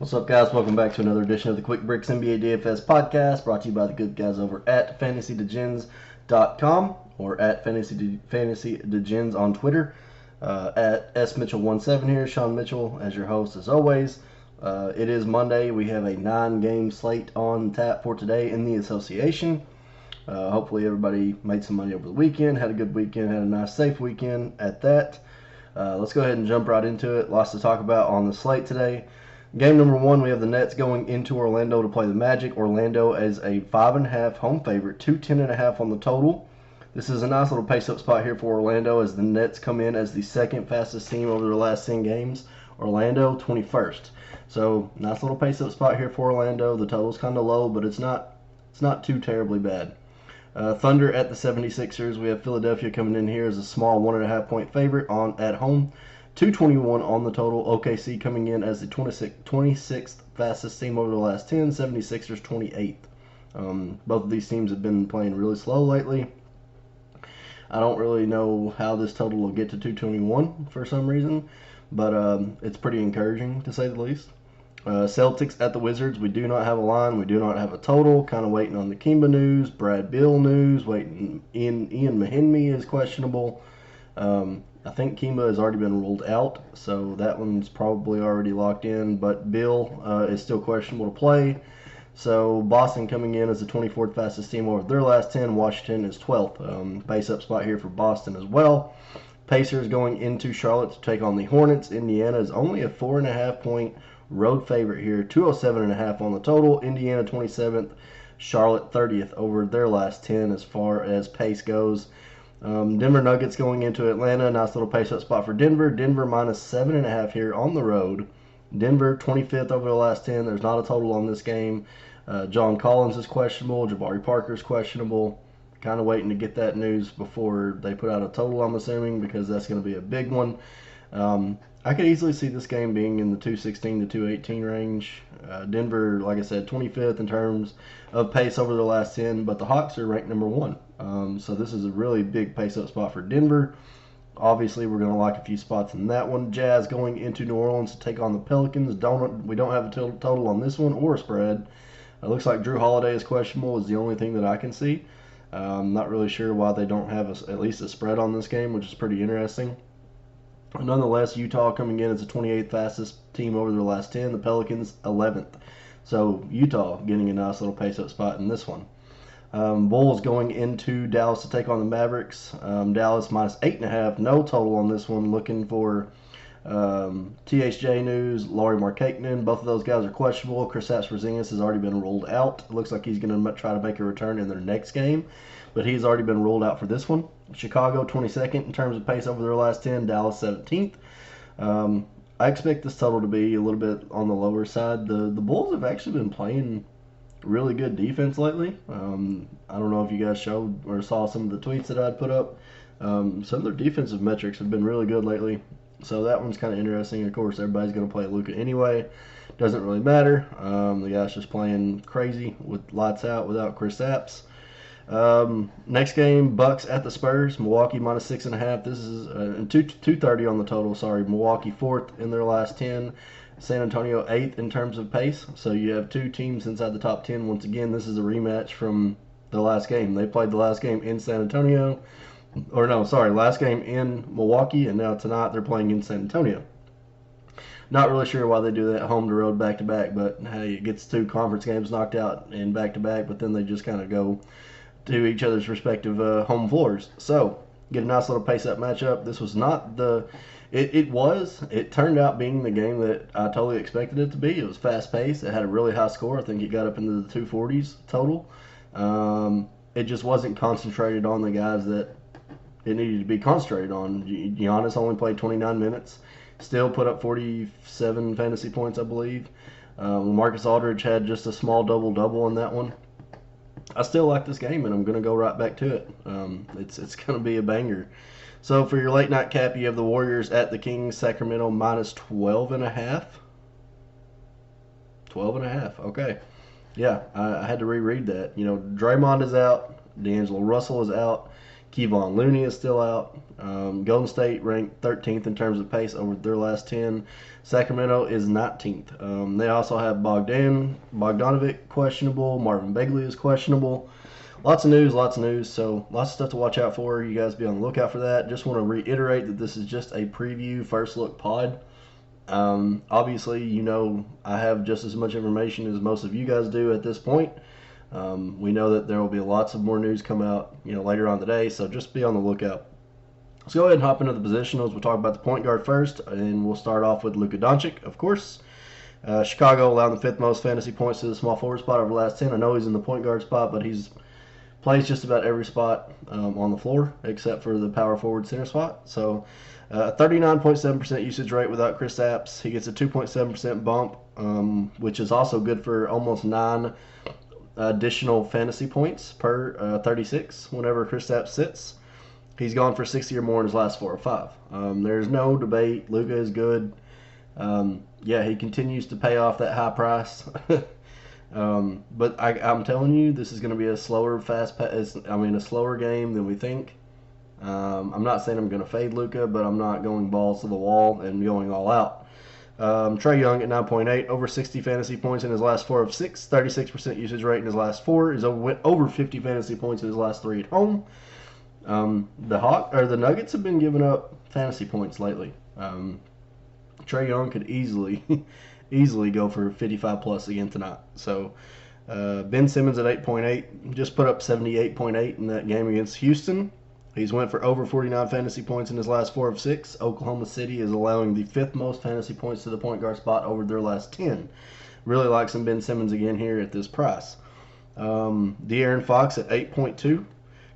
What's up, guys? Welcome back to another edition of the Quick Bricks NBA DFS podcast, brought to you by the good guys over at fantasydegens.com or at fantasydegens on Twitter. At smitchell17 here, Sean Mitchell as your host as always. It is Monday. We have a 9-game slate on tap for today in the association. Hopefully everybody made some money over the weekend, had a good weekend, had a nice safe weekend at that. Let's go ahead and jump right into it. Lots to talk about on the slate today. Game number one, we have the Nets going into Orlando to play the Magic. Orlando as a 5.5 home favorite, 210.5 on the total. This is a nice little pace-up spot here for Orlando as the Nets come in as the second fastest team over their last 10 games. Orlando, 21st. So, nice little pace-up spot here for Orlando. The total's kind of low, but it's not too terribly bad. Thunder at the 76ers. We have Philadelphia coming in here as a small 1.5 point favorite at home. 221 on the total. OKC coming in as the 26th fastest team over the last 10. 76ers 28th. Both of these teams have been playing really slow lately. I don't really know how this total will get to 221 for some reason, but it's pretty encouraging to say the least. Celtics at the Wizards. We do not have a line. We do not have a total. Kind of waiting on the Kimba news. Brad Beal news. Waiting. Ian Mahinmi is questionable. I think Kimba has already been ruled out, so that one's probably already locked in. But Bill is still questionable to play. So Boston coming in as the 24th fastest team over their last 10. Washington is 12th. Base up spot here for Boston as well. Pacers going into Charlotte to take on the Hornets. Indiana is only a 4.5 point road favorite here. 207.5 on the total. Indiana 27th. Charlotte 30th over their last 10 as far as pace goes. Denver Nuggets going into Atlanta. Nice little pace-up spot for Denver. Denver minus 7.5 here on the road. Denver 25th over the last 10. There's not a total on this game. John Collins is questionable. Jabari Parker is questionable. Kind of waiting to get that news before they put out a total, I'm assuming, because that's going to be a big one. I could easily see this game being in the 216 to 218 range. Denver, like I said, 25th in terms of pace over the last 10, but the Hawks are ranked number 1. So this is a really big pace-up spot for Denver. Obviously, we're going to like a few spots in that one. Jazz going into New Orleans to take on the Pelicans. We don't have a total on this one or a spread. It looks like Drew Holiday is questionable is the only thing that I can see. I'm not really sure why they don't have at least a spread on this game, which is pretty interesting. Nonetheless, Utah coming in as the 28th fastest team over their last 10. The Pelicans 11th. So Utah getting a nice little pace-up spot in this one. Bulls going into Dallas to take on the Mavericks. Dallas minus 8.5. No total on this one. Looking for THJ news. Lauri Markkanen. Both of those guys are questionable. Kristaps Porzingis has already been ruled out. It looks like he's going to try to make a return in their next game, but he's already been ruled out for this one. Chicago 22nd in terms of pace over their last 10. Dallas 17th. I expect this total to be a little bit on the lower side. The Bulls have actually been playing really good defense lately. I don't know if you guys showed or saw some of the tweets that I'd put up. Some of their defensive metrics have been really good lately. So that one's kind of interesting. Of course, everybody's going to play Luka anyway. Doesn't really matter. The guy's just playing crazy with lights out without Kristaps. Next game, Bucks at the Spurs. Milwaukee minus 6.5. This is 230 on the total. Sorry, Milwaukee 4th in their last 10. San Antonio 8th in terms of pace. So you have two teams inside the top 10. Once again, this is a rematch from the last game. They played the last game in San Antonio. Or no, sorry, last game in Milwaukee, and now tonight they're playing in San Antonio. Not really sure why they do that home to road back to back, but hey, it gets 2 conference games knocked out in back to back, but then they just kind of go to each other's respective home floors. So get a nice little pace up matchup. This was not the it turned out being the game that I totally expected it to be. It was fast paced. It had a really high score. I think it got up into the 240s total. It just wasn't concentrated on the guys that it needed to be concentrated on. Giannis only played 29 minutes. Still put up 47 fantasy points, I believe. Marcus Aldridge had just a small double-double in that one. I still like this game, and I'm going to go right back to it. It's going to be a banger. So for your late night cap, you have the Warriors at the Kings. Sacramento minus 12.5. 12.5. Okay. Yeah, I had to reread that. You know, Draymond is out. D'Angelo Russell is out. Kevon Looney is still out. Golden State ranked 13th in terms of pace over their last 10. Sacramento is 19th. They also have Bogdanovic questionable. Marvin Bagley is questionable. Lots of news. So lots of stuff to watch out for. You guys be on the lookout for that. Just want to reiterate that this is just a preview, first look pod. Obviously, I have just as much information as most of you guys do at this point. We know that there will be lots of more news come out, later on today. So just be on the lookout. Let's go ahead and hop into the positionals. We'll talk about the point guard first, and we'll start off with Luka Doncic, of course. Chicago allowed the fifth most fantasy points to the small forward spot over the last 10. I know he's in the point guard spot, but he's plays just about every spot on the floor except for the power forward center spot. So 39.7% usage rate without Kristaps. He gets a 2.7% bump, which is also good for almost 9 additional fantasy points per 36 whenever Kristaps sits. He's gone for 60 or more in his last 4 or 5. There's no debate. Luka is good. He continues to pay off that high price. But I'm telling you, this is going to be a slower game than we think. I'm not saying I'm going to fade Luka, but I'm not going balls to the wall and going all out. Trae Young at 9.8, over 60 fantasy points in his last 4 of 6, 36% usage rate in his last 4. He's went over 50 fantasy points in his last 3 at home. The Nuggets have been giving up fantasy points lately. Trae Young could easily go for 55 plus again tonight. So Ben Simmons at 8.8 just put up 78.8 in that game against Houston. He's went for over 49 fantasy points in his last 4 of 6. Oklahoma City is allowing the 5th most fantasy points to the point guard spot over their last 10. Really like some Ben Simmons again here at this price. De'Aaron Fox at 8.2.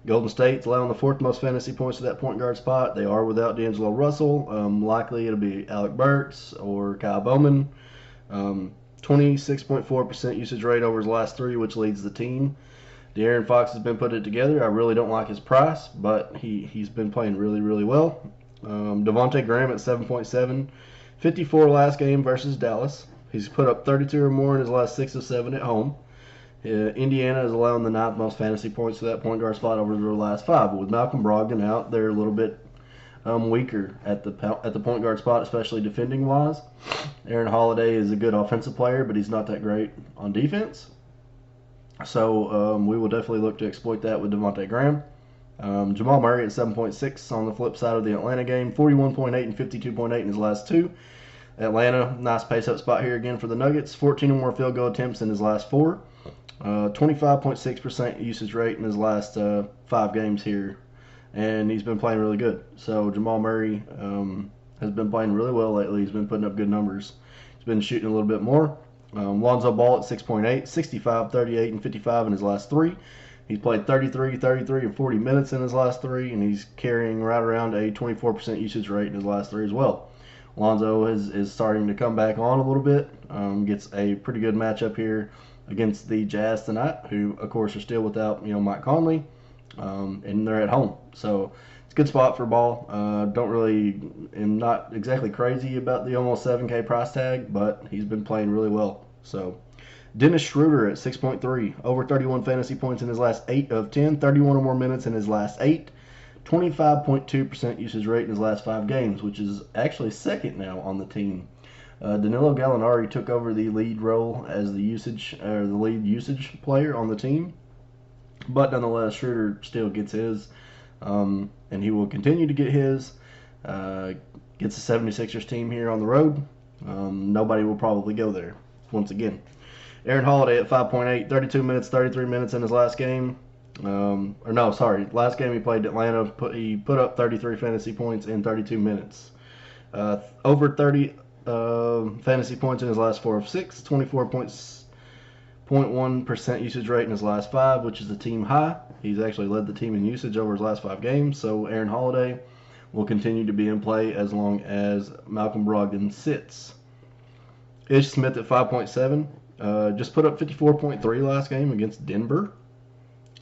Golden State's allowing the 4th most fantasy points to that point guard spot. They are without D'Angelo Russell. Likely it'll be Alec Burks or Kyle Bowman. 26.4% usage rate over his last 3, which leads the team. De'Aaron Fox has been putting it together. I really don't like his price, but he's been playing really, really well. Devontae Graham at 7.7. 54 last game versus Dallas. He's put up 32 or more in his last 6 of 7 at home. Indiana is allowing the 9th most fantasy points to that point guard spot over their last 5. But with Malcolm Brogdon out, they're a little bit weaker at the point guard spot, especially defending wise. Aaron Holiday is a good offensive player, but he's not that great on defense. So we will definitely look to exploit that with Devontae Graham. Jamal Murray at 7.6 on the flip side of the Atlanta game, 41.8 and 52.8 in his last 2. Atlanta, nice pace-up spot here again for the Nuggets. 14 or more field goal attempts in his last 4. 25.6% usage rate in his last 5 games here. And he's been playing really good. So Jamal Murray has been playing really well lately. He's been putting up good numbers. He's been shooting a little bit more. Lonzo Ball at 6.8, 65, 38, and 55 in his last 3. He's played 33, and 40 minutes in his last 3, and he's carrying right around a 24% usage rate in his last 3 as well. Lonzo is starting to come back on a little bit. Gets a pretty good matchup here against the Jazz tonight, who, of course, are still without Mike Conley, and they're at home. So it's a good spot for Ball. Am not exactly crazy about the almost 7K price tag, but he's been playing really well. So Dennis Schroeder at 6.3, over 31 fantasy points in his last 8 of 10, 31 or more minutes in his last 8, 25.2% usage rate in his last 5 games, which is actually second now on the team. Danilo Gallinari took over the lead role as the lead usage player on the team, but nonetheless, Schroeder still gets his, and he will continue to get his. Gets the 76ers team here on the road. Nobody will probably go there once again. Aaron Holiday at 5.8, 32 minutes, 33 minutes in his last game. Last game he played Atlanta, he put up 33 fantasy points in 32 minutes. Over 30 fantasy points in his last 4 of 6, 24.1% usage rate in his last 5, which is the team high. He's actually led the team in usage over his last 5 games, so Aaron Holiday will continue to be in play as long as Malcolm Brogdon sits. Ish Smith at 5.7, just put up 54.3 last game against Denver.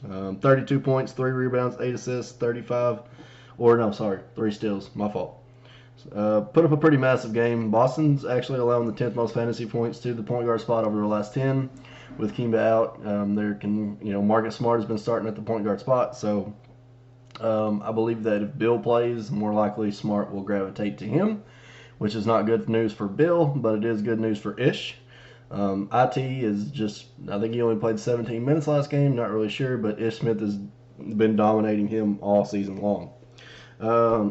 32 points, 3 rebounds, 8 assists, 3 steals, my fault. Put up a pretty massive game. Boston's actually allowing the 10th most fantasy points to the point guard spot over the last 10. With Kemba out, Marcus Smart has been starting at the point guard spot, so I believe that if Bill plays, more likely Smart will gravitate to him, which is not good news for Bill, but it is good news for Ish. IT is just, I think he only played 17 minutes last game, not really sure, but Ish Smith has been dominating him all season long.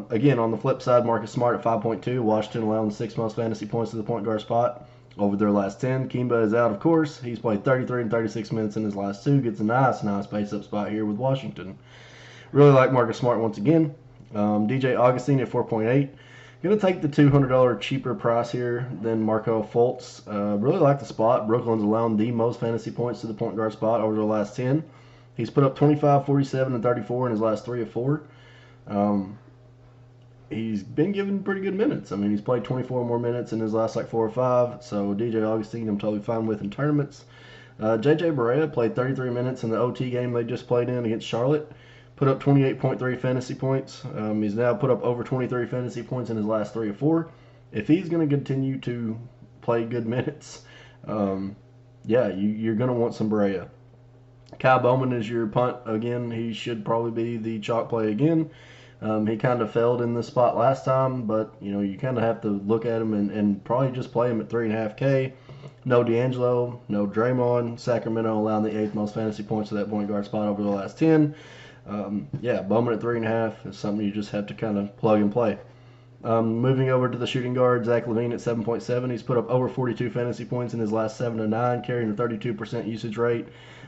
Again, on the flip side, Marcus Smart at 5.2, Washington allowing the 6th most fantasy points to the point guard spot over their last 10. Kimba is out, of course. He's played 33 and 36 minutes in his last 2. Gets a nice pace-up spot here with Washington. Really like Marcus Smart once again. DJ Augustine at 4.8. Going to take the $200 cheaper price here than Marco Fultz. Really like the spot. Brooklyn's allowing the most fantasy points to the point guard spot over the last 10. He's put up 25, 47, and 34 in his last 3 of 4. He's been given pretty good minutes. I mean, he's played 24 more minutes in his last 4 or 5. So DJ Augustine, I'm totally fine with in tournaments. JJ Barea played 33 minutes in the OT game they just played in against Charlotte. Put up 28.3 fantasy points. He's now put up over 23 fantasy points in his last 3 or 4. If he's going to continue to play good minutes, you're going to want some Barea. Kai Bowman is your punt again. He should probably be the chalk play again. He kind of failed in this spot last time, but you kind of have to look at him and probably just play him at 3.5K. No D'Angelo, no Draymond. Sacramento allowing the 8th most fantasy points to that point guard spot over the last 10. Bowman at 3.5 is something you just have to kind of plug and play. Moving over to the shooting guard, Zach LaVine at 7.7. He's put up over 42 fantasy points in his last 7 to 9, carrying a 32% usage rate.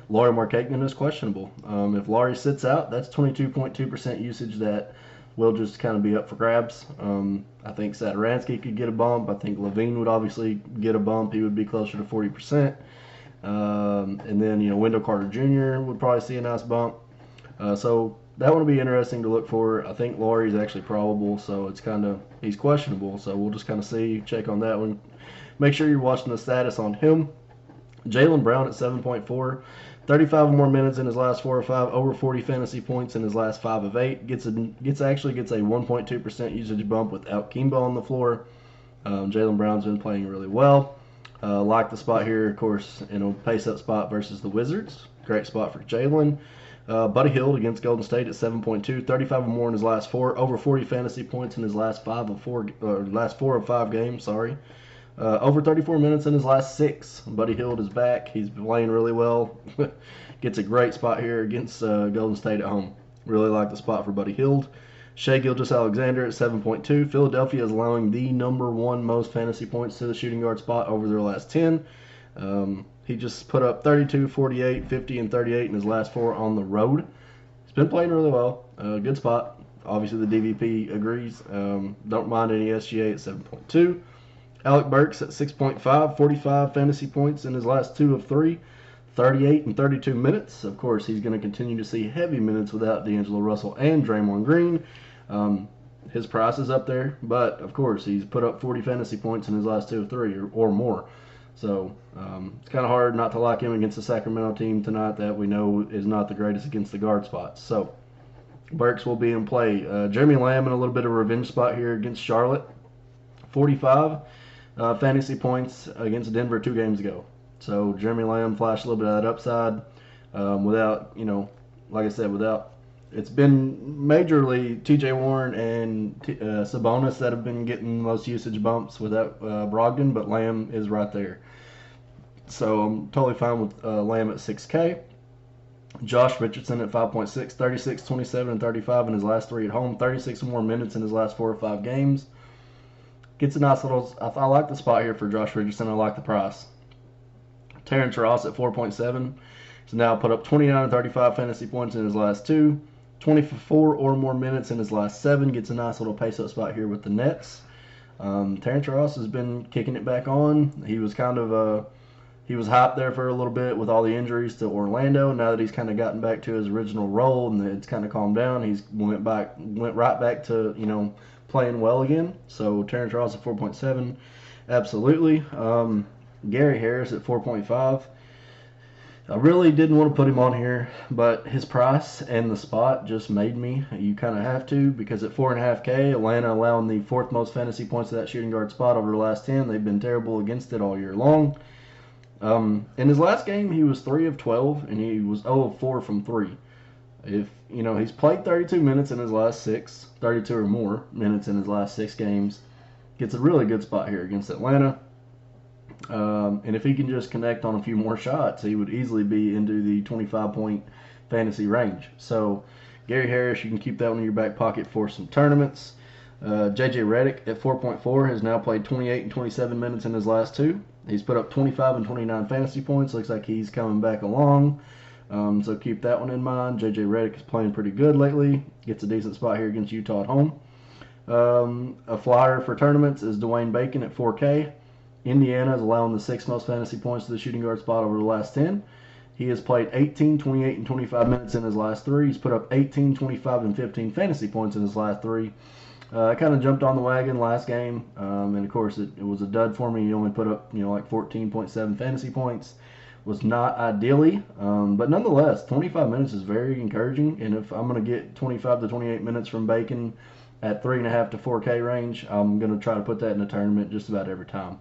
Lauri Markkanen is questionable. If Lauri sits out, that's 22.2% usage that will just kind of be up for grabs. I think Satoransky could get a bump. I think LaVine would obviously get a bump. He would be closer to 40%. And then, Wendell Carter Jr. would probably see a nice bump. So that one will be interesting to look for. I think Lauri is actually probable, so he's questionable. So we'll just kind of see, check on that one. Make sure you're watching the status on him. Jaylen Brown at 7.4. 35 or more minutes in his last 4 or 5, over 40 fantasy points in his last 5 of 8. Gets a 1.2% usage bump without Kimba on the floor. Jaylen Brown's been playing really well. Like the spot here, of course, in a pace-up spot versus the Wizards. Great spot for Jaylen. Buddy Hield against Golden State at 7.2, 35 or more in his last 4, over 40 fantasy points in his last 4 of 5 games. Over 34 minutes in his last 6. Buddy Hield is back. He's playing really well. Gets a great spot here against Golden State at home. Really like the spot for Buddy Hield. Shai Gilgeous-Alexander at 7.2. Philadelphia is allowing the number 1 most fantasy points to the shooting guard spot over their last 10. He just put up 32, 48, 50, and 38 in his last 4 on the road. He's been playing really well. Good spot. Obviously, the DVP agrees. Don't mind any SGA at 7.2. Alec Burks at 6.5, 45 fantasy points in his last 2 of 3, 38 and 32 minutes. Of course, he's going to continue to see heavy minutes without D'Angelo Russell and Draymond Green. His price is up there, but of course, he's put up 40 fantasy points in his last 2 of 3 or more. So it's kind of hard not to like him against the Sacramento team tonight that we know is not the greatest against the guard spots. So Burks will be in play. Jeremy Lamb in a little bit of a revenge spot here against Charlotte. 45 fantasy points against Denver 2 games ago. So Jeremy Lamb flashed a little bit of that upside without, like I said, it's been majorly TJ Warren and Sabonis that have been getting the most usage bumps without Brogdon, but Lamb is right there. So I'm totally fine with Lamb at 6K. Josh Richardson at 5.6, 36, 27, and 35 in his last 3 at home, 36 or more minutes in his last 4 or 5 games. Gets a nice little, I like the spot here for Josh Richardson. I like the price. Terrence Ross at 4.7. He's now put up 29 and 35 fantasy points in his last 2. 24 or more minutes in his last 7. Gets a nice little pace-up spot here with the Nets. Terrence Ross has been kicking it back on. He was he was hyped there for a little bit with all the injuries to Orlando. Now that he's kind of gotten back to his original role and it's kind of calmed down, he's went right back to playing well again. So Terrence Ross at 4.7, absolutely. Gary Harris at 4.5. I really didn't want to put him on here, but his price and the spot just made me. You kind of have to, because at 4.5K, Atlanta allowing the 4th most fantasy points to that shooting guard spot over the last 10. They've been terrible against it all year long. In his last game, he was 3 of 12, and he was 0 of 4 from 3. If, he's played 32 minutes in his last 6, 32 or more minutes in his last 6 games. Gets a really good spot here against Atlanta. And if he can just connect on a few more shots, he would easily be into the 25-point fantasy range. So, Gary Harris, you can keep that one in your back pocket for some tournaments. J.J. Redick at 4.4 has now played 28 and 27 minutes in his last 2. He's put up 25 and 29 fantasy points. Looks like he's coming back along. So keep that one in mind. J.J. Redick is playing pretty good lately. Gets a decent spot here against Utah at home. A flyer for tournaments is Dwayne Bacon at 4K. Indiana is allowing the 6th most fantasy points to the shooting guard spot over the last 10. He has played 18, 28, and 25 minutes in his last 3. He's put up 18, 25, and 15 fantasy points in his last 3. I kind of jumped on the wagon last game, and of course it was a dud for me. He only put up, like 14.7 fantasy points. Was not ideally, but nonetheless, 25 minutes is very encouraging. And if I'm going to get 25 to 28 minutes from Bacon at 3.5 to 4K range, I'm going to try to put that in a tournament just about every time.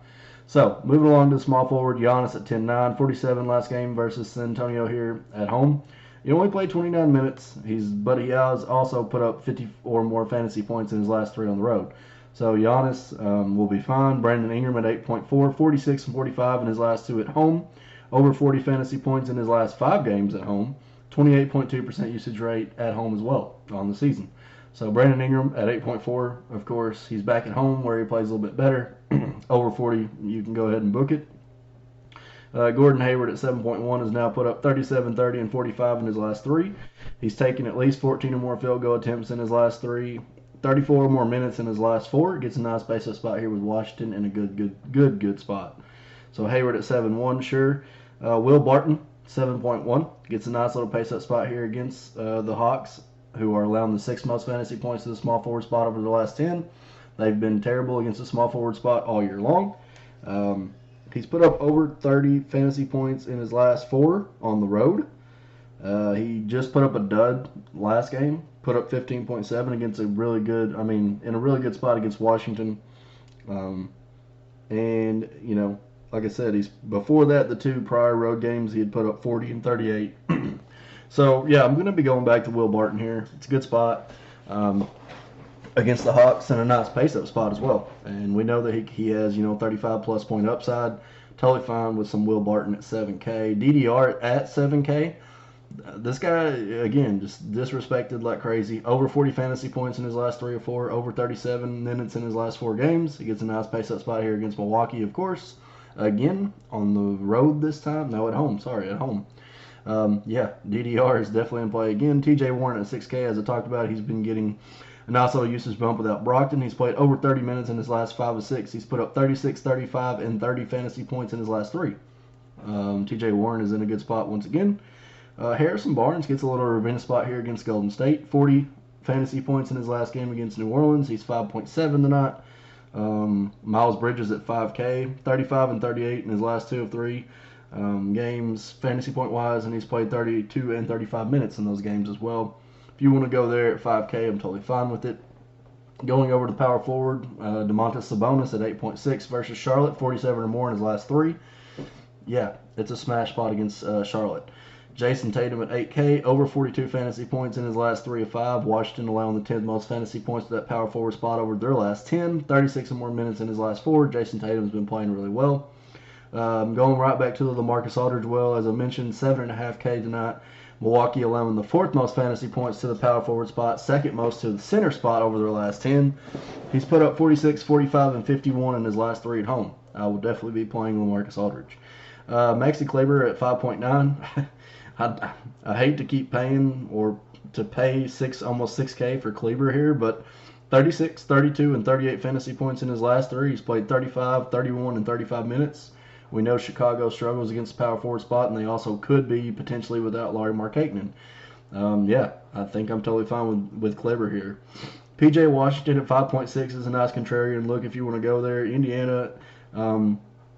So, moving along to the small forward, Giannis at 10-9, 47 last game versus San Antonio here at home. He only played 29 minutes, but he has also put up 50 or more fantasy points in his last 3 on the road. So Giannis will be fine. Brandon Ingram at 8.4, 46 and 45 in his last 2 at home. Over 40 fantasy points in his last 5 games at home. 28.2% usage rate at home as well on the season. So Brandon Ingram at 8.4, of course, he's back at home where he plays a little bit better. Over 40, you can go ahead and book it. Gordon Hayward at 7.1 has now put up 37, 30, and 45 in his last 3. He's taken at least 14 or more field goal attempts in his last 3. 34 or more minutes in his last 4. Gets a nice base up spot here with Washington in a good spot. So Hayward at 7.1, sure. Will Barton, 7.1. Gets a nice little pace up spot here against the Hawks, who are allowing the 6th most fantasy points to the small forward spot over the last 10. They've been terrible against the small forward spot all year long. He's put up over 30 fantasy points in his last 4 on the road. He just put up a dud last game. Put up 15.7 against in a really good spot against Washington. And, like I said, before that, the 2 prior road games, he had put up 40 and 38. So, yeah, I'm going to be going back to Will Barton here. It's a good spot against the Hawks and a nice pace-up spot as well. And we know that he has, 35-plus point upside. Totally fine with some Will Barton at 7K. DDR at 7K. This guy, again, just disrespected like crazy. Over 40 fantasy points in his last 3 or 4. Over 37 minutes in his last 4 games. He gets a nice pace-up spot here against Milwaukee, of course. Again, on the road this time. No, at home. Sorry, at home. DDR is definitely in play again. TJ Warren at 6K, as I talked about, he's been getting a nice little usage bump without Brockton. He's played over 30 minutes in his last 5 of 6. He's put up 36, 35, and 30 fantasy points in his last 3. TJ Warren is in a good spot once again. Harrison Barnes gets a little revenge spot here against Golden State. 40 fantasy points in his last game against New Orleans. He's 5.7 tonight. Miles Bridges at 5K. 35 and 38 in his last 2 of 3 games fantasy point wise, and he's played 32 and 35 minutes in those games as well. If you want to go there at 5K, I'm totally fine with it. Going over to the power forward, Domantas Sabonis at 8.6 versus Charlotte, 47 or more in his last 3. Yeah, it's a smash spot against Charlotte. Jason Tatum at 8K, over 42 fantasy points in his last 3 of 5. Washington allowing the 10th most fantasy points to that power forward spot over their last 10. 36 or more minutes in his last 4. Jason Tatum's been playing really well. Going right back to the LaMarcus Aldridge well, as I mentioned, 7.5K tonight. Milwaukee allowing the 4th most fantasy points to the power forward spot, 2nd most to the center spot over their last 10. He's put up 46, 45, and 51 in his last 3 at home. I will definitely be playing LaMarcus Aldridge. Maxi Kleber at 5.9. I hate to keep paying or to pay almost 6K for Kleber here, but 36, 32, and 38 fantasy points in his last 3. He's played 35, 31, and 35 minutes. We know Chicago struggles against the power forward spot, and they also could be potentially without Lauri Markkanen. I think I'm totally fine with Kleber here. PJ Washington at 5.6 is a nice contrarian look if you want to go there. Indiana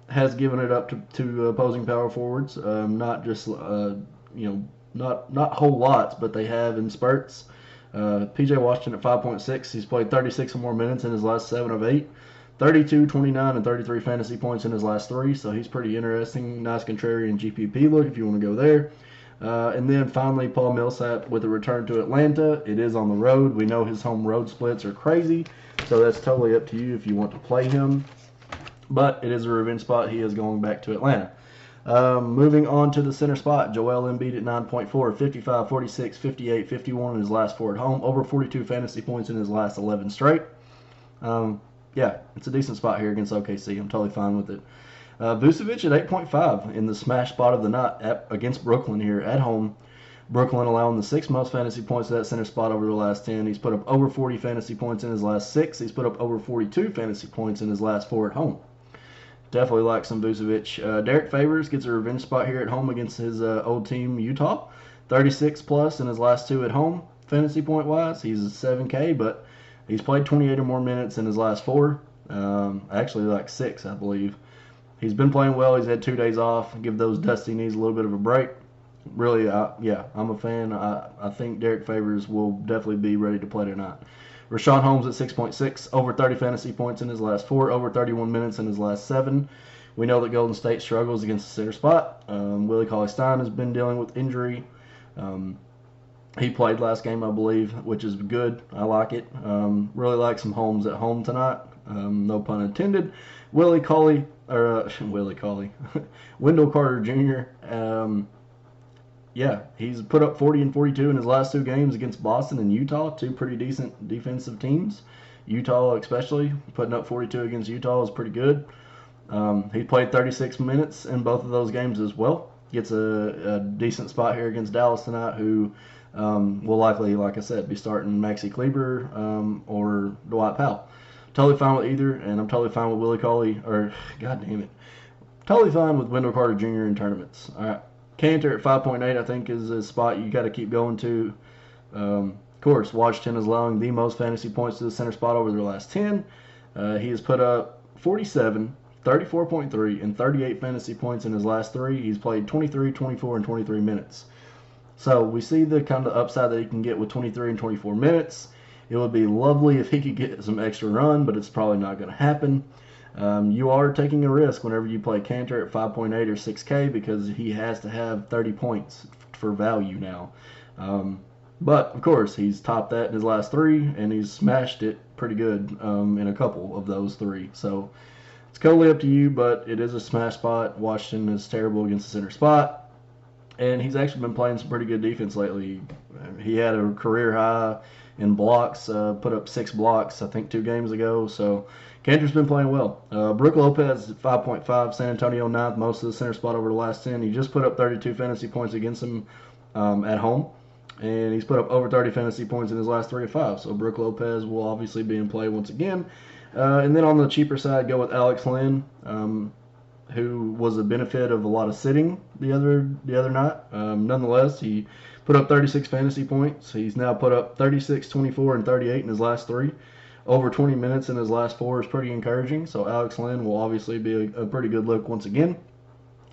has given it up to opposing power forwards, not just not whole lots, but they have in spurts. PJ Washington at 5.6, he's played 36 or more minutes in his last 7 of 8. 32, 29, and 33 fantasy points in his last 3, so he's pretty interesting. Nice contrarian GPP look if you want to go there. And then finally, Paul Millsap with a return to Atlanta. It is on the road. We know his home road splits are crazy, so that's totally up to you if you want to play him. But it is a revenge spot. He is going back to Atlanta. Moving on to the center spot, Joel Embiid at 9.4, 55, 46, 58, 51 in his last 4 at home, over 42 fantasy points in his last 11 straight. Yeah, it's a decent spot here against OKC. I'm totally fine with it. Vucevic at 8.5 in the smash spot of the night against Brooklyn here at home. Brooklyn allowing the 6th most fantasy points to that center spot over the last 10. He's put up over 40 fantasy points in his last 6. He's put up over 42 fantasy points in his last 4 at home. Definitely like some Vucevic. Derek Favors gets a revenge spot here at home against his old team, Utah. 36 plus in his last 2 at home, fantasy point wise. He's a 7K, but he's played 28 or more minutes in his last 4. Actually, like 6, I believe. He's been playing well. He's had 2 days off. Give those dusty knees a little bit of a break. Really, yeah, I'm a fan. I think Derek Favors will definitely be ready to play tonight. Rashawn Holmes at 6.6, over 30 fantasy points in his last 4, over 31 minutes in his last 7. We know that Golden State struggles against the center spot. Willie Cauley-Stein has been dealing with injury. He played last game, I believe, which is good. I like it. Really like some Holmes at home tonight. No pun intended. Willie Cauley, Wendell Carter Jr. Yeah, he's put up 40 and 42 in his last 2 games against Boston and Utah, 2 pretty decent defensive teams. Utah especially, putting up 42 against Utah is pretty good. He played 36 minutes in both of those games as well. Gets a decent spot here against Dallas tonight, who will likely, like I said, be starting Maxi Kleber or Dwight Powell. Totally fine with either, and I'm totally fine with Willie Cauley, or God damn it, totally fine with Wendell Carter Jr. in tournaments. All right. Cantor at 5.8, I think, is a spot you got to keep going to. Of course, Washington is allowing the most fantasy points to the center spot over their last 10. He has put up 47, 34.3, and 38 fantasy points in his last 3. He's played 23, 24, and 23 minutes. So we see the kind of upside that he can get with 23 and 24 minutes. It would be lovely if he could get some extra run, but it's probably not going to happen. You are taking a risk whenever you play Cantor at 5.8 or 6K because he has to have 30 points for value now. But, of course, he's topped that in his last 3, and he's smashed it pretty good in a couple of those 3. So it's totally up to you, but it is a smash spot. Washington is terrible against the center spot, and he's actually been playing some pretty good defense lately. He had a career high in blocks, put up 6 blocks, I think, 2 games ago. So Cantor's been playing well. Brook Lopez at 5.5, San Antonio 9th, most of the center spot over the last 10. He just put up 32 fantasy points against him at home, and he's put up over 30 fantasy points in his last 3 or 5. So Brook Lopez will obviously be in play once again. And then on the cheaper side, go with Alex Lynn, who was a benefit of a lot of sitting the other night. Nonetheless, he put up 36 fantasy points. He's now put up 36, 24, and 38 in his last 3. Over 20 minutes in his last 4 is pretty encouraging. So Alex Lynn will obviously be a pretty good look once again,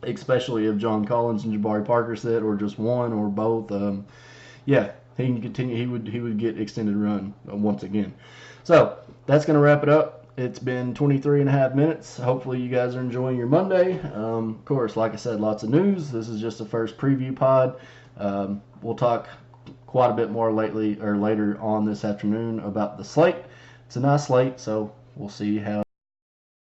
especially if John Collins and Jabari Parker sit, or just one or both. Yeah, he can continue. He would get extended run once again. So that's going to wrap it up. It's been 23 and a half minutes. Hopefully you guys are enjoying your Monday. Of course, like I said, lots of news. This is just the first preview pod. We'll talk quite a bit more later on this afternoon about the slate. It's a nice slate, so we'll see how